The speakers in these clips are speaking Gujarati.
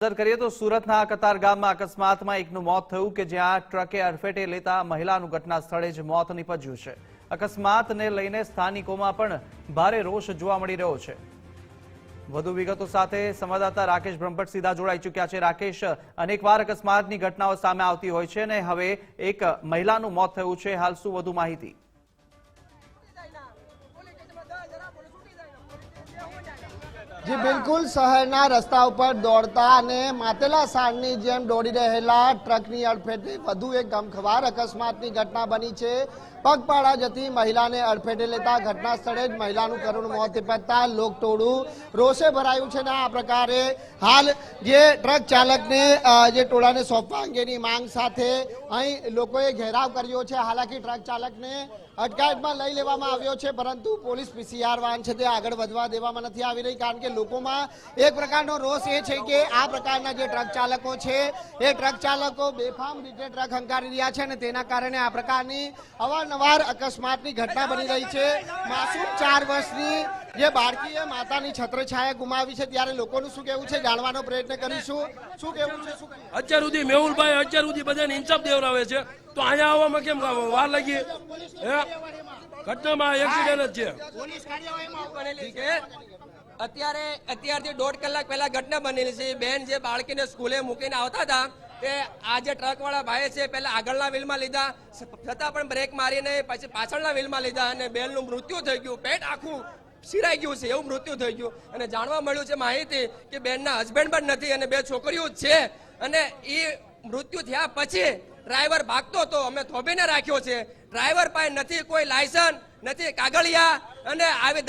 કરીએ તો સુરતના કતાર ગામમાં અકસ્માતમાં એકનું મોત થયું કે જ્યાં ટ્રકે અડફેટે લેતા મહિલાનું ઘટના સ્થળે જ મોત નીપજ્યું છે। અકસ્માતને લઈને સ્થાનિકોમાં પણ ભારે રોષ જોવા મળી રહ્યો છે। વધુ વિગતો સાથે સંવાદદાતા રાકેશ બ્રહ્મભટ્ટ સીધા જોડાઈ ચૂક્યા છે। રાકેશ, અનેકવાર અકસ્માતની ઘટનાઓ સામે આવતી હોય છે અને હવે એક મહિલાનું મોત થયું છે। હાલ શું વધુ માહિતી? जी बिल्कुल शहरना रस्ता पर दौड़ता અને માતેલા સાણની જેમ દોડી રહેલા ટ્રકની અડફેટે વધુ એક ગમખ્વાર અકસ્માતની ઘટના બની છે। પગપાળા જતી મહિલાને અડફેટે લેતા ઘટના સ્થળે જ મહિલાનું કરુણ મોત નીપજતા લોકટોળું રોષે ભરાયું છે। આ પ્રકારે હાલ જે ટ્રક ચાલકને જે ટોળાને સોંપવા અંગેની માંગ સાથે અહીં લોકોએ ઘેરાવ કર્યો છે। હાલાકી ટ્રક ચાલકને અટકાયતમાં લઈ લેવામાં આવ્યો છે, પરંતુ પોલીસ પીસીઆર વાહન છે તે આગળ વધવા દેવામાં નથી આવી રહી, કારણ કે લોકોમાં એક પ્રકારનો રોષ એ છે કે આ પ્રકારના જે ટ્રક ચાલકો છે એ ટ્રક ચાલકો બેફામ રીતે ટ્રક હંકારી રહ્યા છે અને તેના કારણે આ પ્રકારની અવારનવાર અકસ્માતની ઘટના બની રહી છે। માસૂમ 4 વર્ષની જે બાળકીએ માતાની છત્રછાયા ગુમાવી છે, ત્યારે લોકોનું શું કહેવું છે જાણવાનો પ્રયત્ન કરીશું। શું કહેવું છે? અત્યાર સુધી મેહુલભાઈ અત્યાર સુધી બધાને ઇન્સાફ દેવરાવે છે, તો અહીંયા આવવામાં કેમ વાર લાગી? ઘટનામાં એક્સિડન્ટ જ છે। અત્યારથી 1.5 કલાક પહેલા ઘટના બનેલી છે। બેન જે બાળકીને સ્કૂલે મૂકીને આવતા હતા તે આ જે ટ્રક વાળા ભાઈ છે પહેલા આગળના વ્હીલમાં લીધા, છતાં પણ બ્રેક મારીને પછી પાછળના વ્હીલમાં લીધા અને બેનનું મૃત્યુ થઈ ગયું। પેટ આખું સિરાઈ ગયું છે એવું મૃત્યુ થઈ ગયું અને જાણવા મળ્યું છે માહિતી કે બેનના હસબન્ડ પણ નથી અને 2 છોકરીઓ જ છે અને એ મૃત્યુ થયા પછી ડ્રાઈવર ભાગતો હતો, અમે થોભીને રાખ્યો છે। ડ્રાઈવર પાસે નથી કોઈ લાયસન્સ, નથી કાગળિયા અને આવી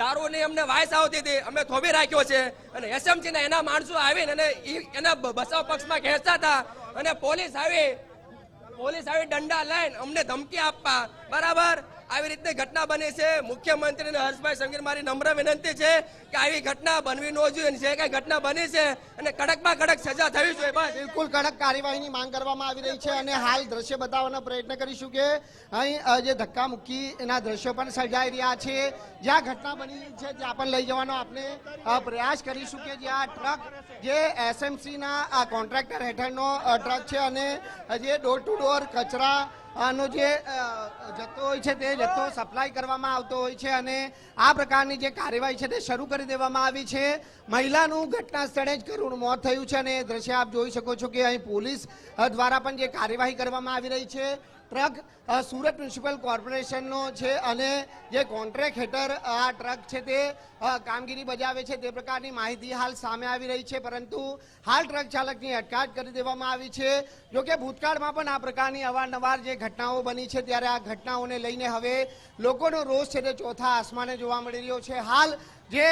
દારૂની અમને વાયસ આવતી હતી, અમે થોભી રાખ્યો છે અને એસએમસી ના એના માણસો આવીને અને એના બચાવ પક્ષમાં ખેંચતા હતા અને પોલીસ આવી દંડા લઈને અમને ધમકી આપવા બરાબર આવી રીતે ઘટના બની છે। મુખ્યમંત્રીને હર્ષભાઈ સંઘવી મારી નમ્ર વિનંતી છે કે આવી ઘટના બનવી ન જોઈએ, જે કઈ ઘટના બની છે અને કડકમાં કડક સજા થવી જોઈએ। બસ બિલકુલ કડક કાર્યવાહીની માંગ કરવામાં આવી રહી છે અને હાલ દ્રશ્ય બતાવવાનો પ્રયત્ન કરીશું કે અહીં જે ધક્કા મુક્કી એના દ્રશ્યો પણ સર્જાઈ રહ્યા છે। જ્યાં ઘટના બની છે ત્યાં પણ લઈ જવાનો આપણે પ્રયાસ કરીશું કે જ્યાં ટ્રક જે એસએમસીના કોન્ટ્રાક્ટર હેઠળનો ટ્રક છે અને જે ડોર ટુ ડોર કચરા નો જે જથ્થો હોય છે તે જથ્થો સપ્લાય કરવામાં આવતો હોય છે અને આ પ્રકારની જે કાર્યવાહી છે તે શરૂ કરી દેવામાં આવી છે। મહિલાનું ઘટના સ્થળે જ કરુણ મોત થયું છે અને દ્રશ્ય આપ જોઈ શકો છો કે અહીં પોલીસ દ્વારા પણ જે કાર્યવાહી કરવામાં આવી રહી છે। ટ્રક સુરત મ્યુનિસિપલ કોર્પોરેશનનો છે અને જે કોન્ટ્રાક્ટ હેઠળ આ ટ્રક છે તે કામગીરી બજાવે છે તે પ્રકારની માહિતી હાલ સામે આવી રહી છે, પરંતુ હાલ ટ્રક ચાલકની અટકાયત કરી દેવામાં આવી છે। જોકે ભૂતકાળમાં પણ આ પ્રકારની અવારનવાર જે ઘટનાઓ બની છે ત્યારે આ ઘટનાઓને લઈને હવે લોકોનો રોષ છે તે ચોથા આસમાને જોવા મળી રહ્યો છે। હાલ જે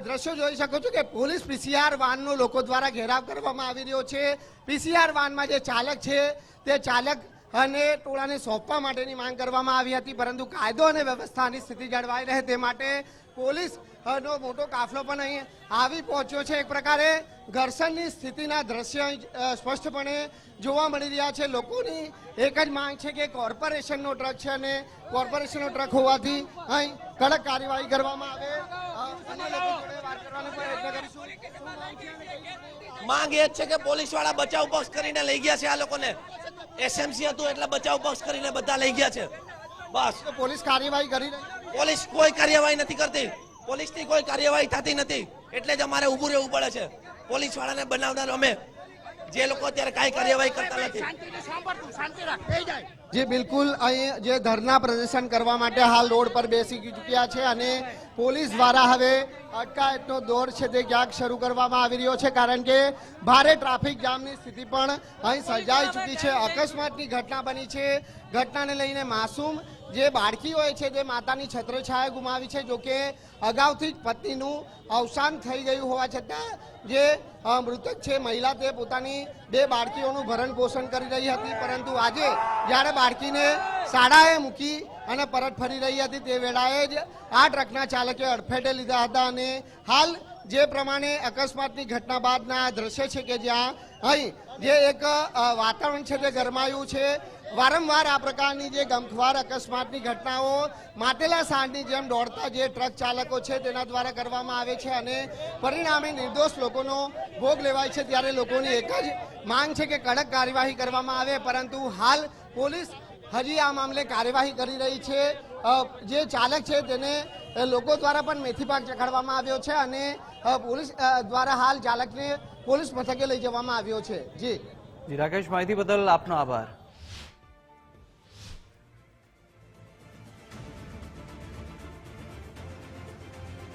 દ્રશ્યો જોઈ શકો છો કે પોલીસ પીસીઆર વાનનો લોકો દ્વારા ઘેરાવ કરવામાં આવી રહ્યો છે। પીસીઆર વાનમાં જે ચાલક છે તે ચાલક અને ટોળાને સોંપવા માટેની માંગ કરવામાં આવી હતી, પરંતુ કાયદો અને વ્યવસ્થાની સ્થિતિ જળવાઈ રહે તે માટે પોલીસનો મોટો કાફલો પણ અહીં આવી પહોંચ્યો છે। એક પ્રકારે ઘર્ષણની સ્થિતિના દ્રશ્ય સ્પષ્ટપણે જોવા મળી રહ્યા છે। લોકોની એક જ માંગ છે કે કોર્પોરેશનનો ટ્રક છે અને કોર્પોરેશનનો ટ્રક હોવાથી અહીં કડક કાર્યવાહી કરવામાં આવે। અન્ય લોકો જોડે વાત કરવાનો પ્રયત્ન કરીશું। માંગ એ જ છે કે પોલીસ વાળા બચાવ પક્ષ કરીને લઈ ગયા છે, આ લોકોને એસએમસી હતું એટલે બચાવ પક્ષ કરીને બધા લઈ ગયા છે। બસ પોલીસ કાર્યવાહી કરી રહી, પોલીસ કોઈ કાર્યવાહી નથી કરતી, પોલીસની કોઈ કાર્યવાહી થતી નથી, એટલે જ અમારે ઊભું રહેવું પડે છે। પોલીસ વાળાને બનાવનાર અમે, જે લોકો અત્યારે કાંઈ કાર્યવાહી કરતા નથી। જી બિલકુલ અહીં જે ધરના પ્રદર્શન કરવા માટે હાલ રોડ પર બેસી ચૂક્યા છે અને પોલીસ દ્વારા હવે અટકાયતનો દોર છે તે ક્યાંક શરૂ કરવામાં આવી રહ્યો છે, કારણ કે ભારે ટ્રાફિક જામની સ્થિતિ પણ અહીં સર્જાઈ ચૂકી છે। અકસ્માતની ઘટના બની છે, ઘટનાને લઈને માસૂમ જે બાળકી હોય છે તે માતાની છત્રછાયા ગુમાવી છે। જોકે અગાઉથી જ પત્નીનું અવસાન થઈ ગયું હોવા છતાં જે મૃતક છે મહિલા તે પોતાની 2 બાળકીઓનું ભરણ પોષણ કરી રહી હતી, પરંતુ આજે જ્યારે બાળકીને શાળાએ મૂકી અને પરત ફરી રહી હતી તે વેળાએ જ આ ટ્રકના ચાલકે અડફેટે લીધા હતા અને હાલ જે પ્રમાણે અકસ્માતની ઘટના બાદના દ્રશ્ય છે કે જ્યાં અહીં જે એક વાતાવરણ છે તે ગરમાયું છે વારંવાર આ પ્રકારની જે ગમખ્વાર અકસ્માતની ઘટનાઓ માટેલા સાંડની જેમ દોડતા જે ટ્રક ચાલકો છે તેના દ્વારા કરવામાં આવે છે અને પરિણામે નિર્દોષ લોકોનો ભોગ લેવાય છે, ત્યારે લોકોની એક જ માંગ છે કે કડક કાર્યવાહી કરવામાં આવે, પરંતુ હાલ પોલીસ હજી આ મામલે કાર્યવાહી કરી રહી છે. જે ચાલક છે તેને લોકો દ્વારા પણ મેથી પાક ચખાડવામાં આવ્યો છે અને પોલીસ દ્વારા હાલ ચાલકને પોલીસ મથકે લઈ જવામાં આવ્યો છે. જી રાકેશ, માહિતી બદલ આપનો આભાર.